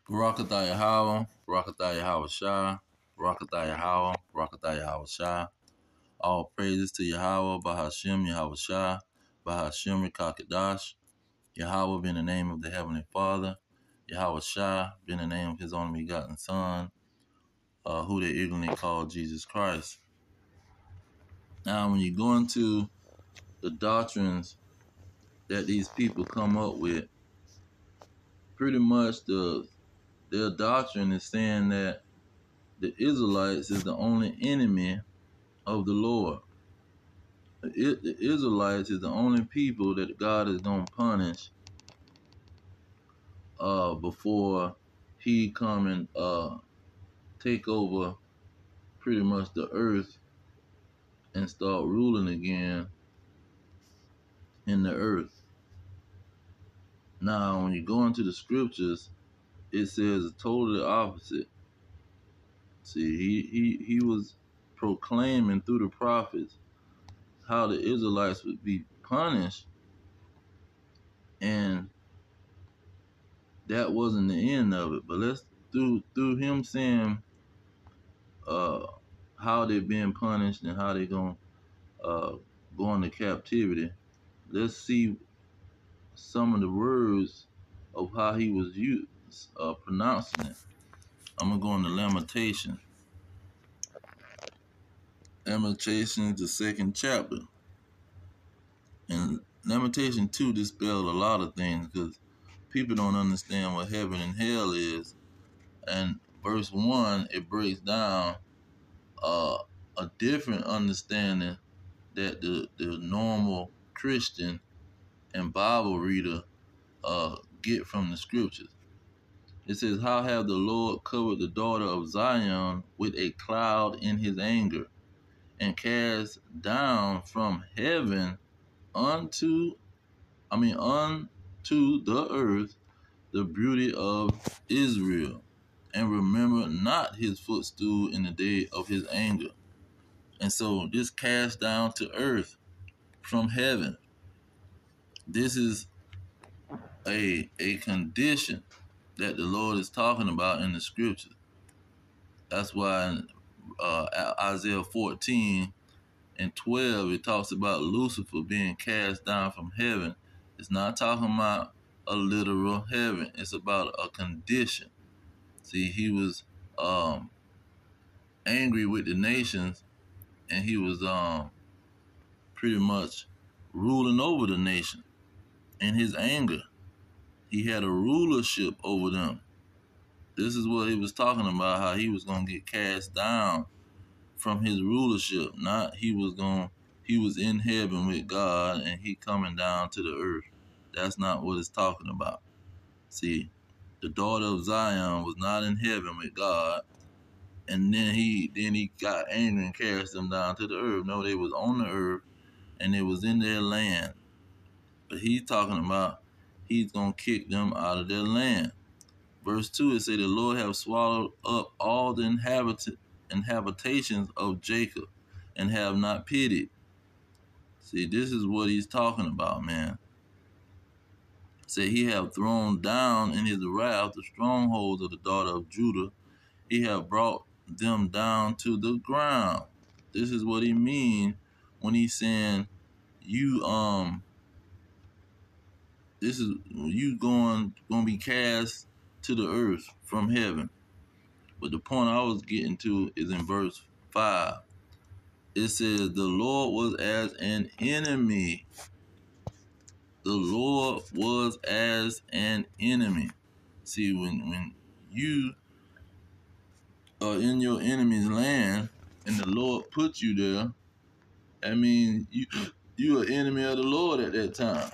Barakatah Yahweh, Barakatah Yahweh Shah, Barakatah Yahweh, Barakatah Yahweh Shah. All praises to Yahweh, Bahashem Yahweh Shah, Bahashem Rekakadash. Yahweh being the name of the Heavenly Father, Yahweh Shah being the name of His only begotten Son, who they ignorantly call Jesus Christ. Now, when you go into the doctrines that these people come up with, pretty much their doctrine is saying that the Israelites is the only enemy of the Lord. The Israelites is the only people that God is going to punish before He come and take over pretty much the earth and start ruling again in the earth. Now, when you go into the scriptures, it says totally opposite. See, he was proclaiming through the prophets how the Israelites would be punished, and that wasn't the end of it. But let's through him saying how they're being punished and how they're going to go into captivity. Let's see some of the words of how he was pronouncing it. I'm going to go into Lamentations. Lamentations, the second chapter. And Lamentation 2 dispelled a lot of things because people don't understand what heaven and hell is. And verse 1, it breaks down a different understanding that the normal Christian and Bible reader get from the scriptures. It says, "How have the Lord covered the daughter of Zion with a cloud in His anger, and cast down from heaven unto the earth the beauty of Israel, and remember not His footstool in the day of His anger." And so this cast down to earth from heaven, this is a condition that the Lord is talking about in the scriptures. That's why in Isaiah 14 and 12, it talks about Lucifer being cast down from heaven. It's not talking about a literal heaven. It's about a condition. See, he was angry with the nations, and he was pretty much ruling over the nation in his anger. He had a rulership over them. This is what he was talking about, how he was going to get cast down from his rulership. Not he was in heaven with God and he coming down to the earth. That's not what it's talking about. See, the daughter of Zion was not in heaven with God, and then he got angry and cast them down to the earth. No, they was on the earth and they was in their land. But he's talking about he's going to kick them out of their land. Verse 2, it say, "The Lord have swallowed up all the inhabitations of Jacob, and have not pitied." See, this is what he's talking about, man. Say, "He have thrown down in his wrath the strongholds of the daughter of Judah. He have brought them down to the ground." This is what he means when he's saying you going to be cast to the earth from heaven. But the point I was getting to is in verse 5. It says, "The Lord was as an enemy." The Lord was as an enemy. See, when you are in your enemy's land and the Lord put you there, I mean, you are enemy of the Lord at that time.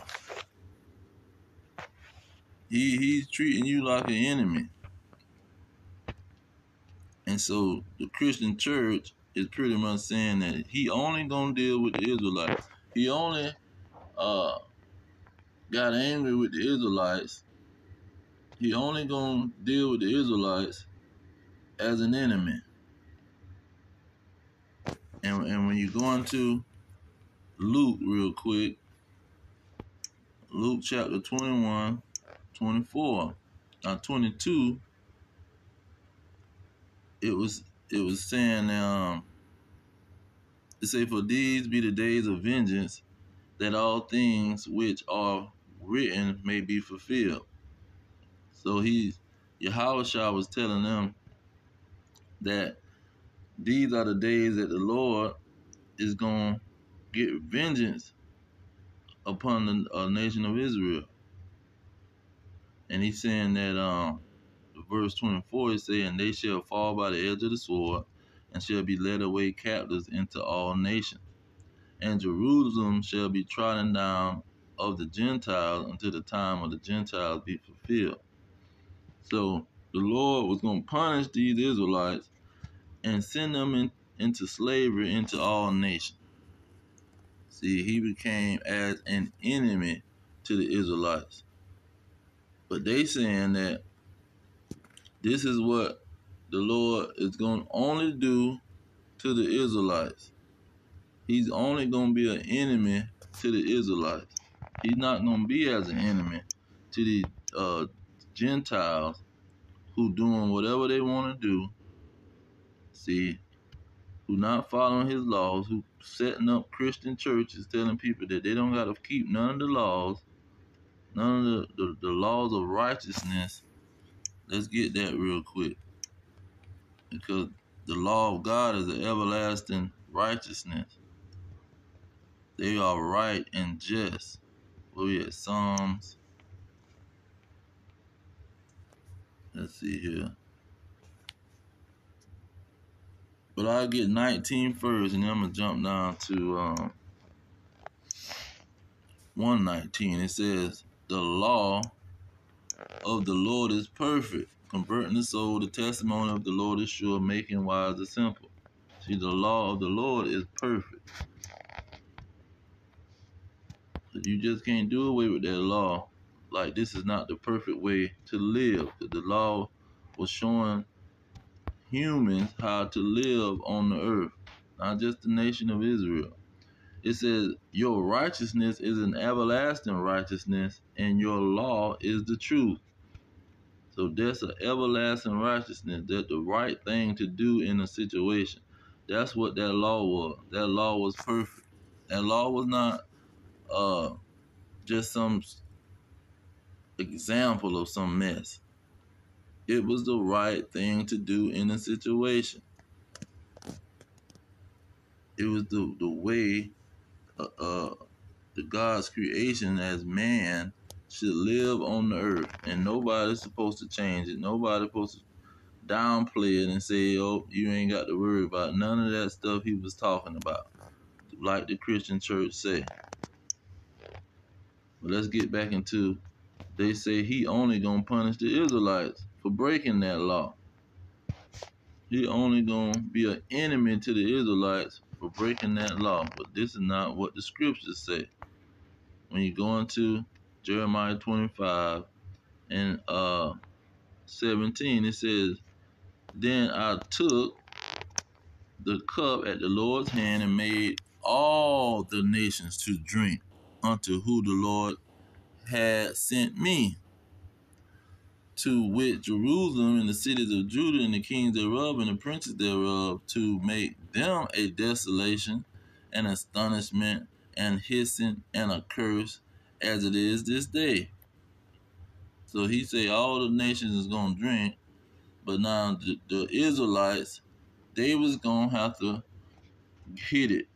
He's treating you like an enemy. And so the Christian church is pretty much saying that he only gonna deal with the Israelites. He only got angry with the Israelites. He only gonna deal with the Israelites as an enemy. And when you go into Luke real quick, Luke chapter 21, 24, 22, it was saying it say, for these be the days of vengeance, that all things which are written may be fulfilled. So Yahushua was telling them that these are the days that the Lord is going to get vengeance upon the nation of Israel. And he's saying that verse 24 is saying, they shall fall by the edge of the sword and shall be led away captives into all nations. And Jerusalem shall be trodden down of the Gentiles until the time of the Gentiles be fulfilled. So the Lord was going to punish these Israelites and send them into slavery into all nations. See, he became as an enemy to the Israelites. But they saying that this is what the Lord is going to only do to the Israelites. He's only going to be an enemy to the Israelites. He's not going to be as an enemy to the Gentiles who doing whatever they want to do. See, who not following his laws, who setting up Christian churches, telling people that they don't got to keep none of the laws, none of the laws of righteousness. Let's get that real quick, because the law of God is an everlasting righteousness. They are right and just. Where we at? Psalms. Let's see here. But I'll get 19 first, and then I'm going to jump down to 119. It says, the law of the Lord is perfect, converting the soul. The testimony of the Lord is sure, making wise the simple. See, the law of the Lord is perfect. You just can't do away with that law. Like, this is not the perfect way to live. The law was showing humans how to live on the earth, not just the nation of Israel. It says, your righteousness is an everlasting righteousness, and your law is the truth. So that's an everlasting righteousness. That's the right thing to do in a situation. That's what that law was. That law was perfect. That law was not just some example of some mess. It was the right thing to do in a situation. It was the way the God's creation as man should live on the earth, and nobody's supposed to change it. Nobody's supposed to downplay it and say, oh, you ain't got to worry about none of that stuff he was talking about, like the Christian church say. But let's get back into, they say he only gonna punish the Israelites for breaking that law. He only gonna be an enemy to the Israelites for breaking that law. But this is not what the scriptures say. When you go into Jeremiah 25 and 17, it says, then I took the cup at the Lord's hand and made all the nations to drink unto who the Lord had sent me, to wit Jerusalem and the cities of Judah and the kings thereof and the princes thereof, to make them a desolation, an astonishment, and hissing, and a curse, as it is this day. So he say all the nations is gonna drink, but now the Israelites, they was gonna have to hit it.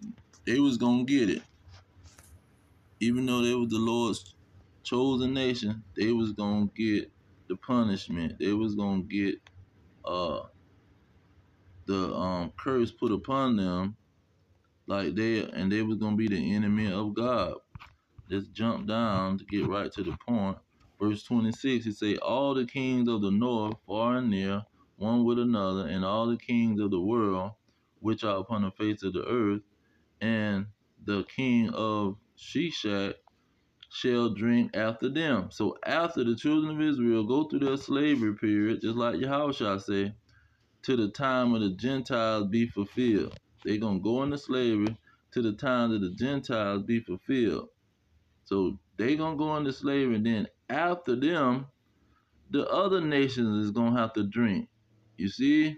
They was gonna get it. Even though they was the Lord's chosen nation, they was gonna get the punishment. They was gonna get uh the curse put upon them, like they was gonna be the enemy of God. Let's jump down to get right to the point. Verse 26, it say, all the kings of the north, far and near, one with another, and all the kings of the world, which are upon the face of the earth, and the king of Shishak shall drink after them. So after the children of Israel go through their slavery period, just like Yahushua say, to the time of the Gentiles be fulfilled. They're going to go into slavery to the time that the Gentiles be fulfilled. So they're going to go into slavery, and then after them, the other nations is going to have to drink. You see?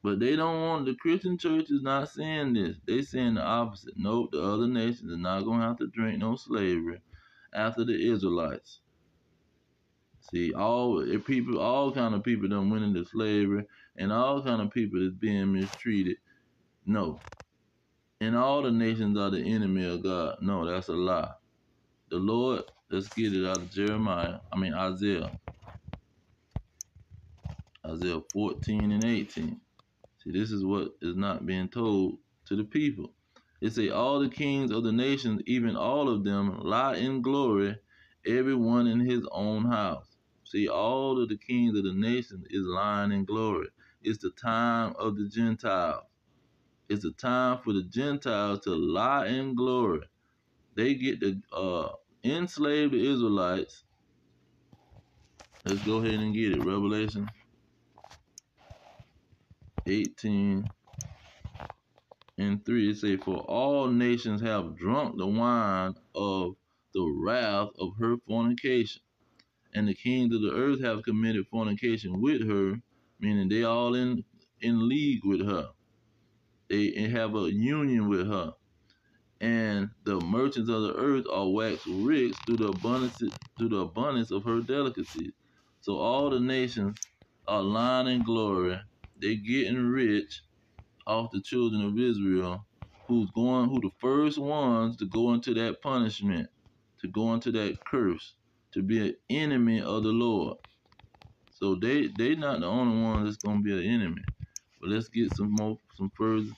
But they don't want, the Christian church is not saying this. They saying the opposite. Nope, the other nations are not going to have to drink no slavery after the Israelites. See, all kind of people done went into slavery, and all kind of people is being mistreated. No. And all the nations are the enemy of God. No, that's a lie. The Lord, let's get it out of Isaiah 14 and 18. See, this is what is not being told to the people. It say, all the kings of the nations, even all of them, lie in glory, everyone in his own house. See, all of the kings of the nations is lying in glory. It's the time of the Gentiles. It's the time for the Gentiles to lie in glory. They get to enslave the Israelites. Let's go ahead and get it. Revelation 18 and 3, it say, for all nations have drunk the wine of the wrath of her fornication, and the kings of the earth have committed fornication with her, meaning they all in league with her. They have a union with her. And the merchants of the earth are waxed rich through the abundance of her delicacies. So all the nations are lying in glory. They getting rich off the children of Israel, who the first ones to go into that punishment, to go into that curse, to be an enemy of the Lord. So they not the only ones that's gonna be an enemy. But let's get some further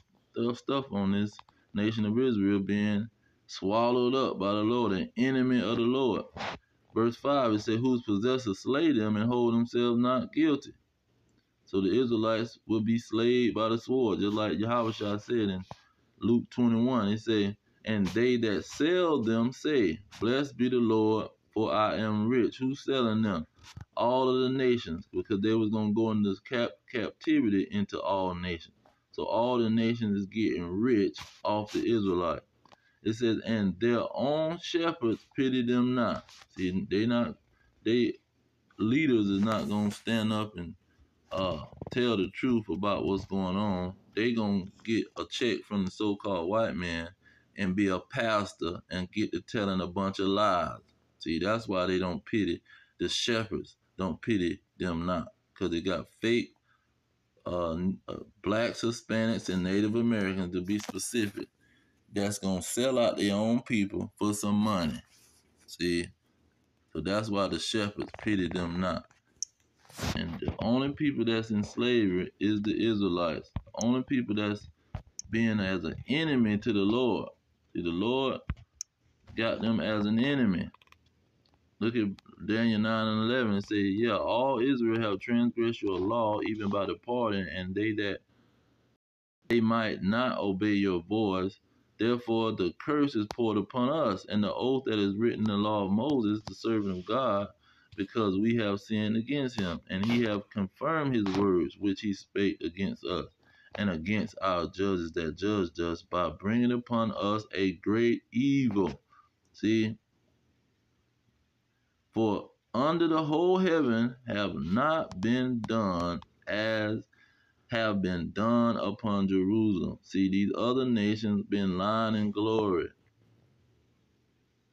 stuff on this nation of Israel being swallowed up by the Lord, an enemy of the Lord. Verse 5, it says, whose possessors slay them and hold themselves not guilty. So the Israelites will be slayed by the sword, just like Yahweh said in Luke 21. It say, and they that sell them say, blessed be the Lord, for I am rich. Who's selling them? All of the nations, because they was going to go into captivity into all nations. So all the nations is getting rich off the Israelites. It says, and their own shepherds pity them not. See, they leaders is not going to stand up and tell the truth about what's going on. They gonna get a check from the so-called white man and be a pastor and get to telling a bunch of lies. See, that's why they don't pity the shepherds. Don't pity them not, because they got fake blacks, Hispanics, and Native Americans, to be specific, that's gonna sell out their own people for some money. See, so that's why the shepherds pity them not. And the only people that's in slavery is the Israelites. The only people that's being as an enemy to the Lord. See, the Lord got them as an enemy. Look at Daniel 9 and 11. It says, yeah, all Israel have transgressed your law, even by departing, and they might not obey your voice. Therefore, the curse is poured upon us, and the oath that is written in the law of Moses, the servant of God, because we have sinned against him, and he have confirmed his words which he spake against us, and against our judges that judged us, by bringing upon us a great evil. See, for under the whole heaven have not been done as have been done upon Jerusalem. See, these other nations been lying in glory.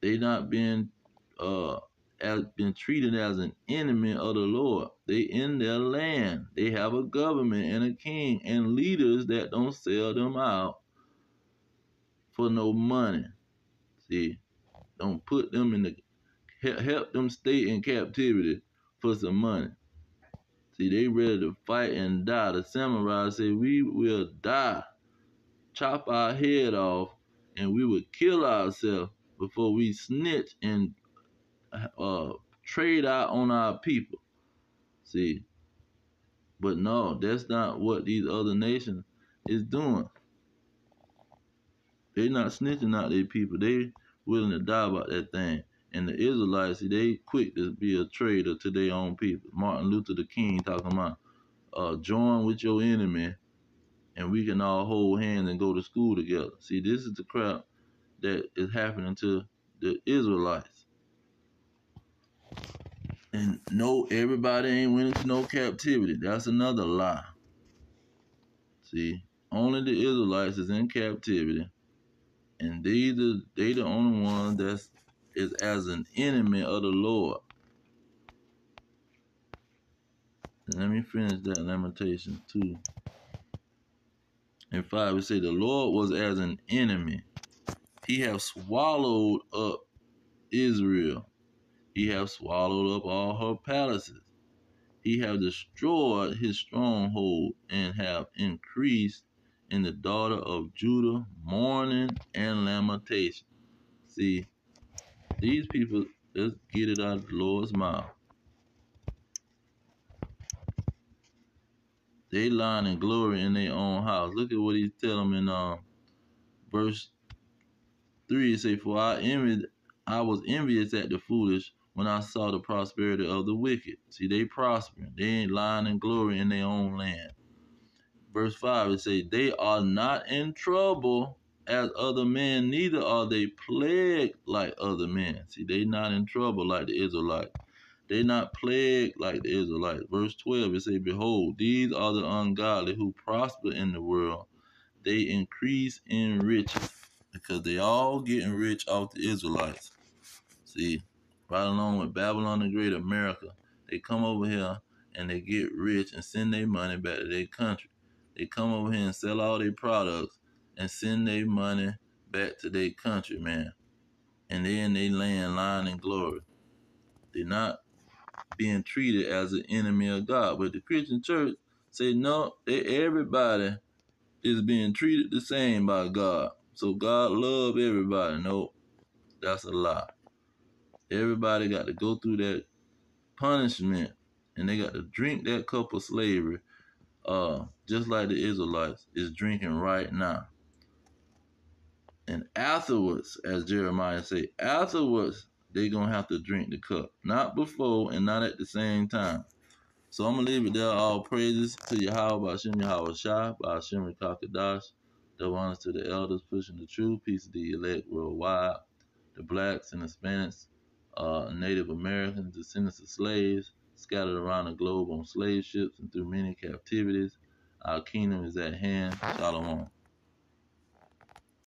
They not been been treated as an enemy of the Lord. They in their land. They have a government and a king and leaders that don't sell them out for no money. See, don't put them in help them stay in captivity for some money. See, they ready to fight and die. The samurai say, we will die, chop our head off, and we would kill ourselves before we snitch and trade out on our people. See, but no, that's not what these other nations is doing. They not snitching out their people. They willing to die about that thing. And the Israelites, see, they quick to be a traitor to their own people. Martin Luther the King talking about join with your enemy and we can all hold hands and go to school together. See, this is the crap that is happening to the Israelites. And no, everybody ain't went into no captivity. That's another lie. See, only the Israelites is in captivity, and they the only one that's is as an enemy of the Lord. And let me finish that Lamentations 2:5. It say the Lord was as an enemy. He have swallowed up Israel. He have swallowed up all her palaces. He have destroyed his stronghold and have increased in the daughter of Judah mourning and lamentation. See, these people, let's get it out of the Lord's mouth. They lying and glory in their own house. Look at what he's telling them in verse 3. It say, for I was envious at the foolish when I saw the prosperity of the wicked. See, they prospering. They ain't lying and glory in their own land. Verse 5, it say, they are not in trouble as other men, neither are they plagued like other men. See, they not in trouble like the Israelites. They not plagued like the Israelites. Verse 12, it say, behold, these are the ungodly who prosper in the world. They increase in riches, because they all getting rich off the Israelites. See, right along with Babylon the Great, America, they come over here and they get rich and send their money back to their country. They come over here and sell all their products and send their money back to their country, man. And they in their land lying in glory. They're not being treated as an enemy of God. But the Christian church say, no, everybody is being treated the same by God. So God love everybody. No, that's a lie. Everybody got to go through that punishment, and they got to drink that cup of slavery, just like the Israelites is drinking right now. And afterwards, as Jeremiah say, afterwards they gonna have to drink the cup, not before and not at the same time. So I'm gonna leave it there. All praises to Yahweh, Ba'ashem Yahweh Shai, Ba'ashem Kakadash. Double honors to the elders pushing the truth. Peace to the elect worldwide, the blacks and Hispanics, Native Americans, descendants of slaves, scattered around the globe on slave ships and through many captivities. Our kingdom is at hand. Shalom.